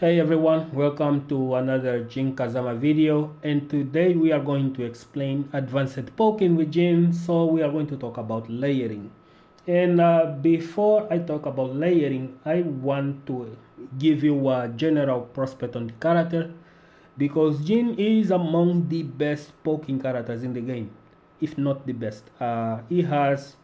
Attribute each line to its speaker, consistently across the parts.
Speaker 1: Hey everyone, welcome to another Jin Kazama video, and today we are going to explain advanced poking with Jin. So we are going to talk about layering. And before I talk about layering, I want to give you a general prospect on the character, because Jin is among the best poking characters in the game, if not the best. He has,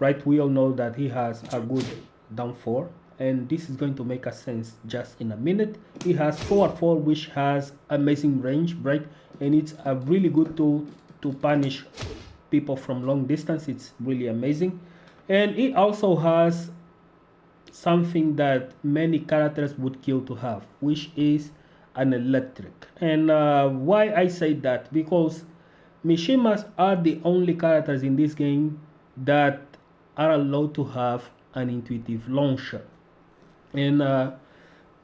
Speaker 1: right, we all know that he has a good down 4, and this is going to make a sense just in a minute. He has forward 4, which has amazing range, right, and it's a really good tool to punish people from long distance. It's really amazing. And it also has something that many characters would kill to have, which is an electric. And why I say that, because Mishimas are the only characters in this game that are allowed to have an intuitive launcher. And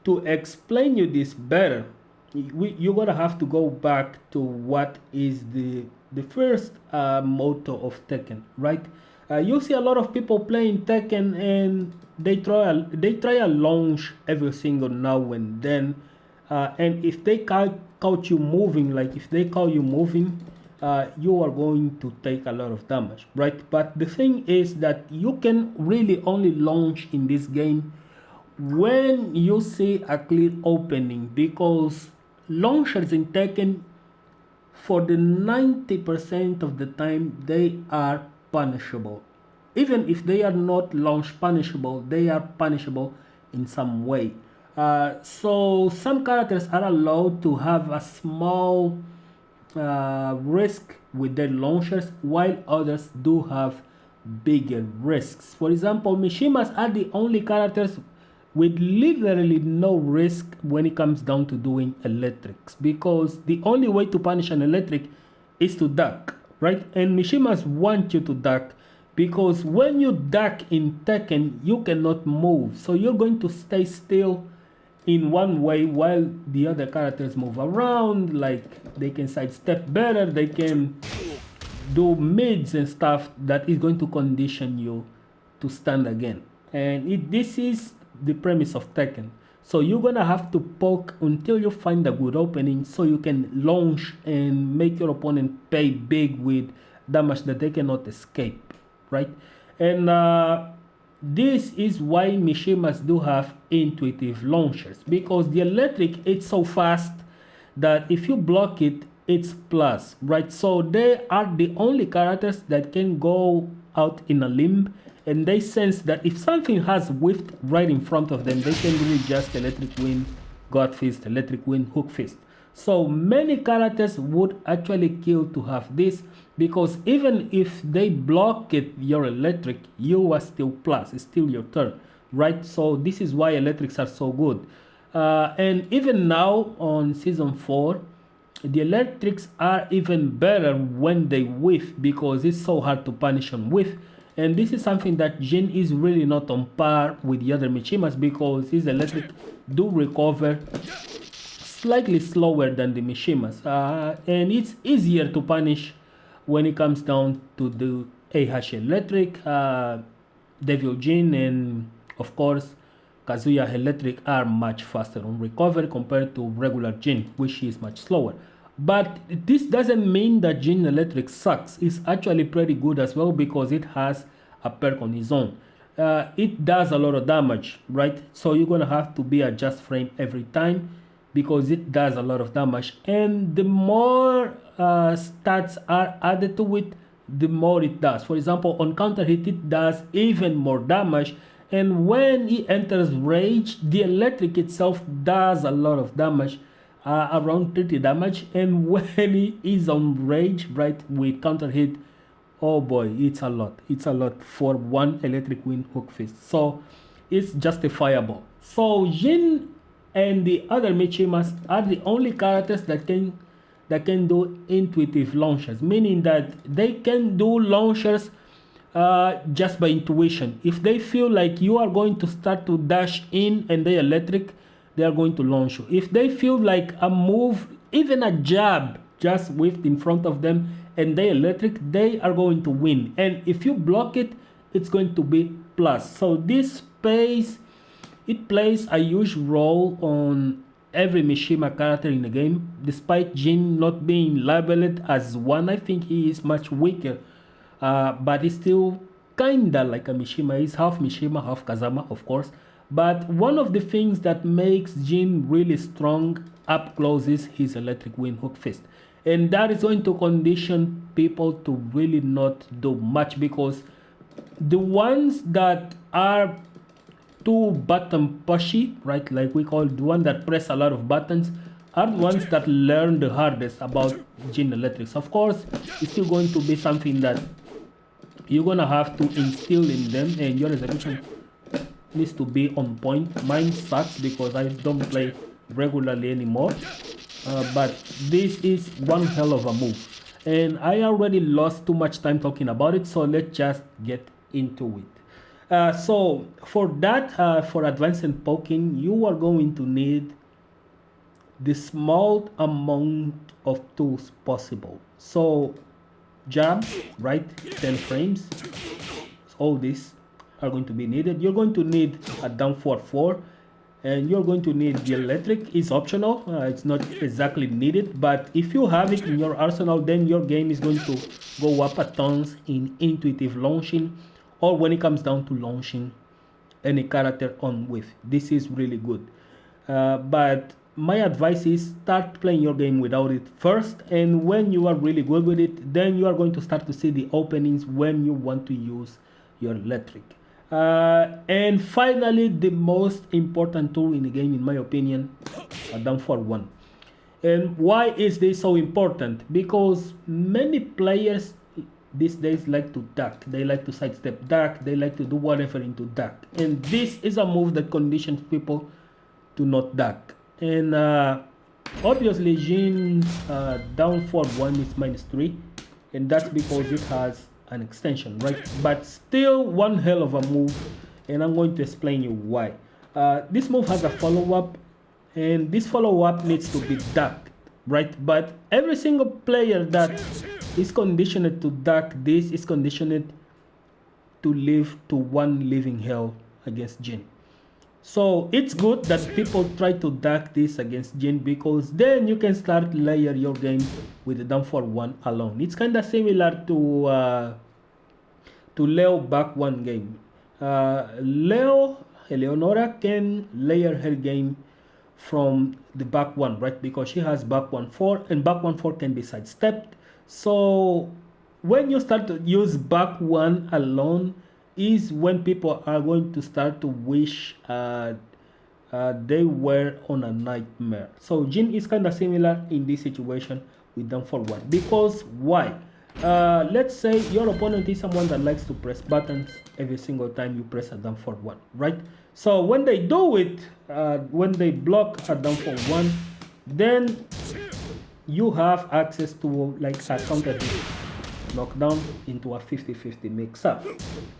Speaker 1: to explain you this better, you're gonna have to go back to what is the first motto of Tekken, right? You see a lot of people playing Tekken, and they try a launch every single now and then, and if they caught you moving, like if they call you moving, you are going to take a lot of damage, right? But the thing is that you can really only launch in this game when you see a clear opening, because launchers in Tekken, for the 90% of the time, they are punishable. Even if they are not launch punishable, they are punishable in some way. So some characters are allowed to have a small risk with their launchers, while others do have bigger risks. For example, Mishimas are the only characters with literally no risk when it comes down to doing electrics, because the only way to punish an electric is to duck, right? And Mishimas want you to duck, because when you duck in Tekken, you cannot move, so you're going to stay still in one way while the other characters move around. Like, they can sidestep better, they can do mids and stuff that is going to condition you to stand again. And this is the premise of Tekken. So you're gonna have to poke until you find a good opening, so you can launch and make your opponent pay big with damage that they cannot escape, right? And this is why Mishimas do have intuitive launchers, because the electric, it's so fast that if you block it, it's plus, right? So they are the only characters that can go out in a limb, and they sense that if something has whiffed right in front of them, they can really just electric wind, god fist, electric wind, hook fist. So many characters would actually kill to have this, because even if they block it, your electric, you are still plus, it's still your turn, right? So this is why electrics are so good. And even now on season 4, the electrics are even better when they whiff, because it's so hard to punish on whiff. And this is something that Jin is really not on par with the other Mishimas, because his electric do recover slightly slower than the Mishimas, and it's easier to punish when it comes down to the AH electric. Devil Jin and of course Kazuya electric are much faster on recovery compared to regular Jin, which is much slower. But this doesn't mean that Jin electric sucks. It's actually pretty good as well, because it has a perk on its own. It does a lot of damage, right? So you're gonna have to be at just frame every time, because it does a lot of damage. And the more stats are added to it, the more it does. For example, on counter hit, it does even more damage. And when it enters rage, the electric itself does a lot of damage, around 30 damage. And when it is on rage, right, with counter hit, oh boy, it's a lot. It's a lot for one electric wind hook fist. So it's justifiable. So Jin and the other Michimas are the only characters that can do intuitive launchers, meaning that they can do launchers just by intuition. If they feel like you are going to start to dash in and they electric, they are going to launch you. If they feel like a move, even a jab, just whiffed in front of them and they electric, they are going to win. And if you block it, it's going to be plus. So this space It plays a huge role on every Mishima character in the game. Despite Jin not being labeled as one, I think he is much weaker, but he's still kinda like a Mishima. He's half Mishima, half Kazama, of course. But one of the things that makes Jin really strong up close is his electric wind hook fist. And that is going to condition people to really not do much, because the ones that are too button pushy, right, like we call the one that press a lot of buttons, are the ones that learn the hardest about Jin Electrics. Of course, it's still going to be something that you're gonna have to instill in them, and your execution needs to be on point. Mine sucks because I don't play regularly anymore, but this is one hell of a move, and I already lost too much time talking about it, so let's just get into it. So for that, for advanced poking, you are going to need the small amount of tools possible. So jabs, right, 10 frames, all these are going to be needed. You're going to need a down forward 4, and you're going to need the electric. Is optional, it's not exactly needed, but if you have it in your arsenal, then your game is going to go up a tons in intuitive launching, or when it comes down to launching any character on with. This is really good, but my advice is start playing your game without it first, and when you are really good with it, then you are going to start to see the openings when you want to use your electric. And finally, the most important tool in the game, in my opinion, a down for 1. And why is this so important? Because many players these days like to duck. They like to sidestep duck. They like to do whatever into duck. And this is a move that conditions people to not duck. And obviously, Jin's down for 1 is -3. And that's because it has an extension, right? But still one hell of a move, and I'm going to explain you why. This move has a follow-up, and this follow-up needs to be ducked, right? But every single player that is conditioned to duck this is conditioned to live to 1 living hell against Jin. So it's good that people try to duck this against Jin, because then you can start layer your game with the down for 1 alone. It's kind of similar to Leo back 1 game. Eleonora can layer her game from the back 1, right? Because she has back 1-4, and back 1-4 can be sidestepped. So when you start to use back 1 alone, is when people are going to start to wish they were on a nightmare. So Jin is kind of similar in this situation with down for 1. Because why? Let's say your opponent is someone that likes to press buttons every single time you press a down for 1, right? So when they do it, when they block a down for 1, then you have access to like a counter hit knockdown into a 50-50 mix-up.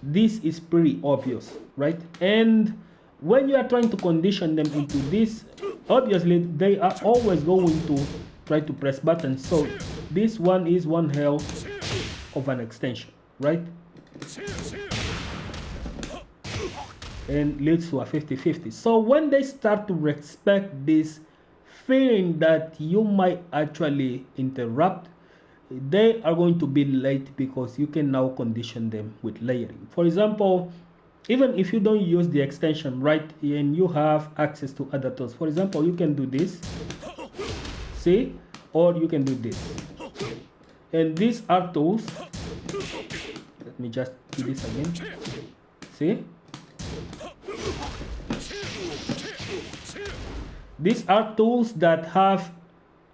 Speaker 1: This is pretty obvious, right? And when you are trying to condition them into this, obviously they are always going to try to press buttons. So this one is one hell of an extension, right? And leads to a 50-50. So when they start to respect this, fearing that you might actually interrupt, they are going to be late, because you can now condition them with layering. For example, even if you don't use the extension, right, and you have access to other tools, for example, you can do this, see, or you can do this. And these are tools. Let me just do this again. See, these are tools that have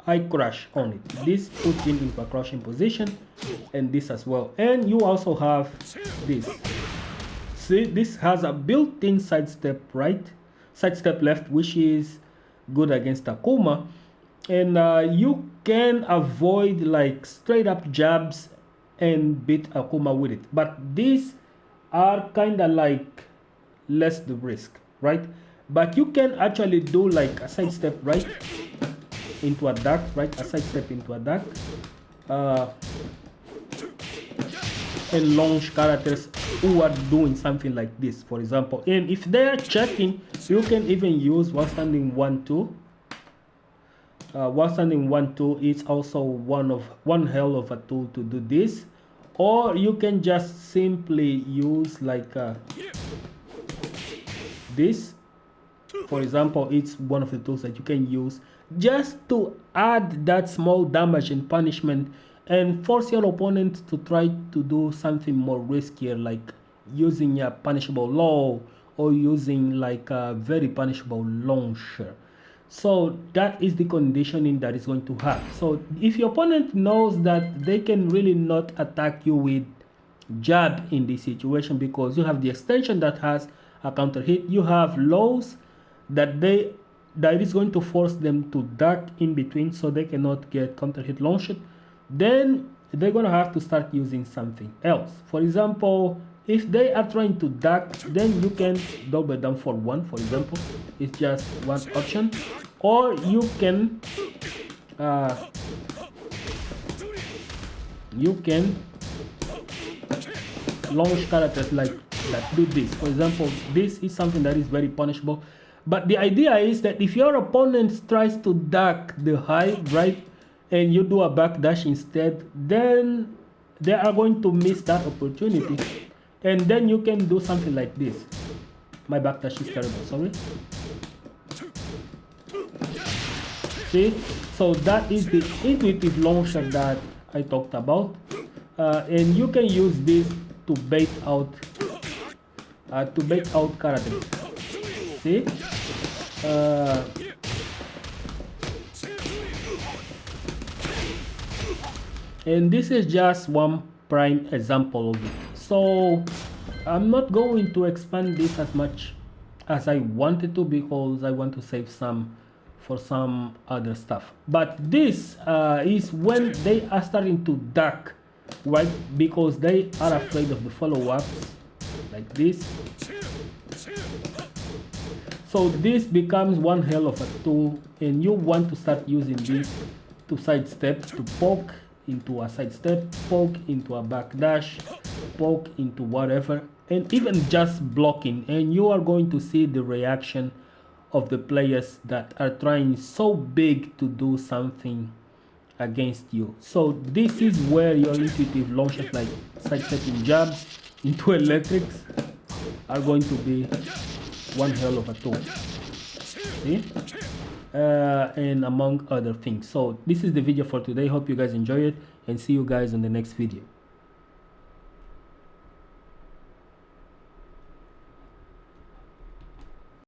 Speaker 1: high crush on it. This puts him into a crushing position, and this as well. And you also have this. See, this has a built-in sidestep right, sidestep left, which is good against Akuma. And you can avoid like straight up jabs and beat Akuma with it. But these are kind of like less the risk, right? But you can actually do like a sidestep right into a duck, right? A sidestep into a duck. and launch characters who are doing something like this, for example. And if they are checking, you can even use one standing 1-2. One standing 1-2 is also one hell of a tool to do this. Or you can just simply use like this. For example, it's one of the tools that you can use just to add that small damage and punishment and force your opponent to try to do something more riskier, like using a punishable low or using like a very punishable launcher. So that is the conditioning that is going to have. So if your opponent knows that they can really not attack you with jab in this situation, because you have the extension that has a counter hit, you have lows that is going to force them to duck in between so they cannot get counter hit launched, then they're going to have to start using something else. For example, if they are trying to duck, then you can double down for 1, for example. It's just one option. Or you can launch characters like that do this. For example, this is something that is very punishable. But the idea is that if your opponent tries to duck the high, right, and you do a backdash instead, then they are going to miss that opportunity. And then you can do something like this. My backdash is terrible, sorry. See? So that is the intuitive launcher that I talked about. And you can use this to bait out characters. See? And this is just one prime example of it. So I'm not going to expand this as much as I wanted to, because I want to save some for some other stuff. But this is when they are starting to duck, right? Because they are afraid of the follow-ups like this. So this becomes one hell of a tool, and you want to start using this to sidestep, to poke into a sidestep, poke into a backdash, poke into whatever, and even just blocking. And you are going to see the reaction of the players that are trying so big to do something against you. So this is where your intuitive launches like sidestepping jabs into electrics are going to be one hell of a tool. See? And among other things. So this is the video for today. Hope you guys enjoy it, and see you guys on the next video.